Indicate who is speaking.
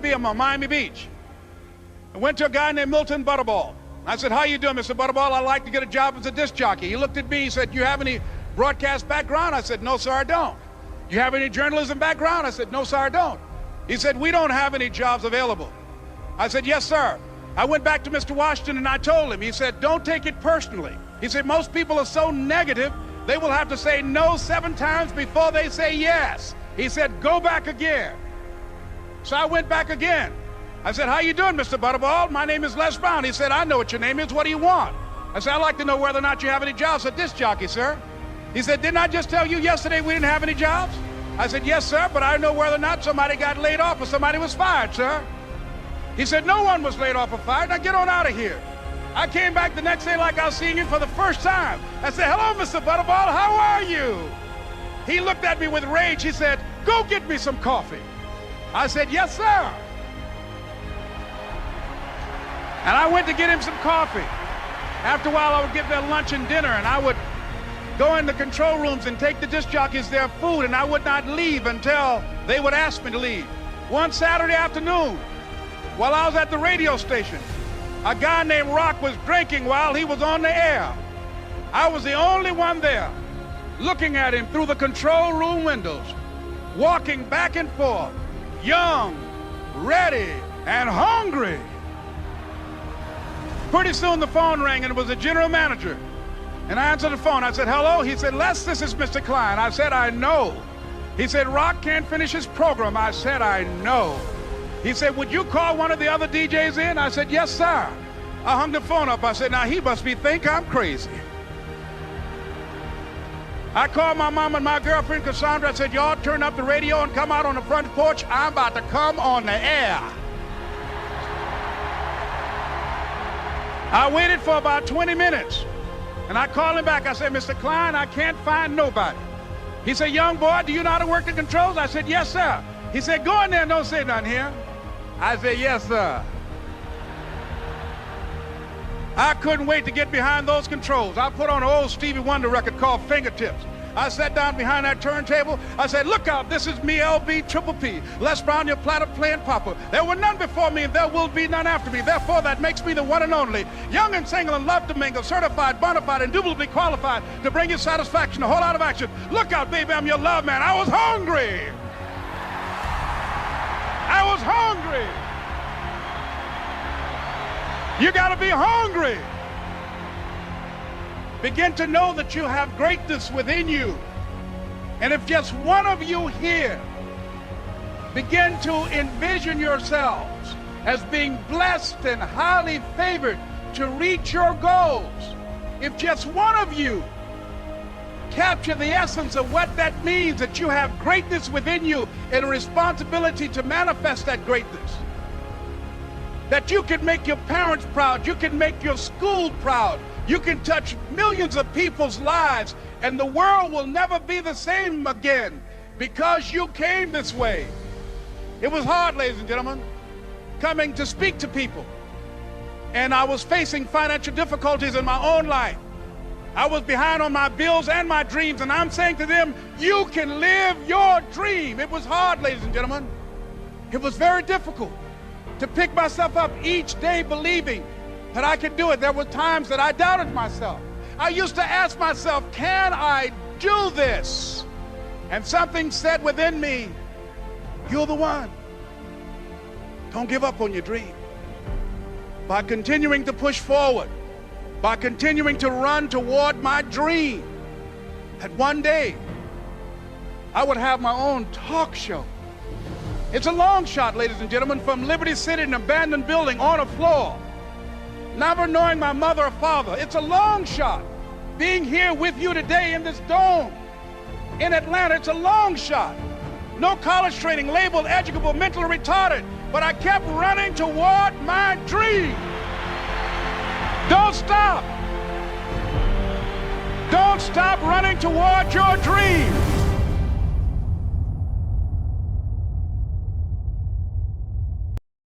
Speaker 1: I'm on Miami Beach. I went to a guy named Milton Butterball. I said, how you doing, Mr. Butterball? I'd like to get a job as a disc jockey. He looked at me, he said, you have any broadcast background? I said, no, sir, I don't. You have any journalism background? I said, no, sir, I don't. He said, we don't have any jobs available. I said, yes, sir. I went back to Mr. Washington and I told him, he said, don't take it personally. He said, most people are so negative, they will have to say no 7 times before they say yes. He said, go back again. So I went back again. I said, how you doing, Mr. Butterball? My name is Les Brown. He said, I know what your name is. What do you want? I said, I'd like to know whether or not you have any jobs at disc jockey, sir. He said, didn't I just tell you yesterday we didn't have any jobs? I said, yes, sir, but I know whether or not somebody got laid off or somebody was fired, sir. He said, no one was laid off or fired. Now get on out of here. I came back the next day like I was seeing him for the first time. I said, hello, Mr. Butterball, how are you? He looked at me with rage. He said, go get me some coffee. I said, yes, sir. And I went to get him some coffee. After a while, I would get their lunch and dinner, and I would go in the control rooms and take the disc jockeys their food, and I would not leave until they would ask me to leave. One Saturday afternoon, while I was at the radio station, a guy named Rock was drinking while he was on the air. I was the only one there, looking at him through the control room windows, walking back and forth, young, ready, and hungry. Pretty soon the phone rang, and it was the general manager. And I answered the phone. I said, hello? He said, Les, this is Mr. Klein. I said, I know. He said, Rock can't finish his program. I said, I know. He said, would you call one of the other DJs in? I said, yes, sir. I hung the phone up. I said, now he must think I'm crazy. I called my mom and my girlfriend, Cassandra. I said, y'all turn up the radio and come out on the front porch. I'm about to come on the air. I waited for about 20 minutes, and I called him back. I said, Mr. Klein, I can't find nobody. He said, young boy, do you know how to work the controls? I said, yes, sir. He said, go in there and don't say nothing here. I said, yes, sir. I couldn't wait to get behind those controls. I put on an old Stevie Wonder record called Fingertips. I sat down behind that turntable. I said, look out, this is me, LB Triple P, Les Brown, your platter playing papa. There were none before me, and there will be none after me. Therefore, that makes me the one and only, young and single and love to mingle, certified, bona fide, indubitably qualified to bring you satisfaction, a whole lot of action. Look out, baby, I'm your love man. I was hungry. I was hungry. You got to be hungry. Begin to know that you have greatness within you. And if just one of you here begin to envision yourselves as being blessed and highly favored to reach your goals, if just one of you capture the essence of what that means, that you have greatness within you and a responsibility to manifest that greatness, that you can make your parents proud, you can make your school proud, you can touch millions of people's lives, and the world will never be the same again because you came this way. It was hard, ladies and gentlemen, coming to speak to people. And I was facing financial difficulties in my own life. I was behind on my bills and my dreams, and I'm saying to them, you can live your dream. It was hard, ladies and gentlemen. It was very difficult to pick myself up each day believing that I could do it. There were times that I doubted myself. I used to ask myself, can I do this? And something said within me, you're the one. Don't give up on your dream. By continuing to push forward, by continuing to run toward my dream, that one day I would have my own talk show. It's a long shot, ladies and gentlemen, from Liberty City, an abandoned building on a floor, never knowing my mother or father. It's a long shot. Being here with you today in this dome in Atlanta, it's a long shot. No college training, labeled educable, mentally retarded, but I kept running toward my dream. Don't stop. Don't stop running toward your dream.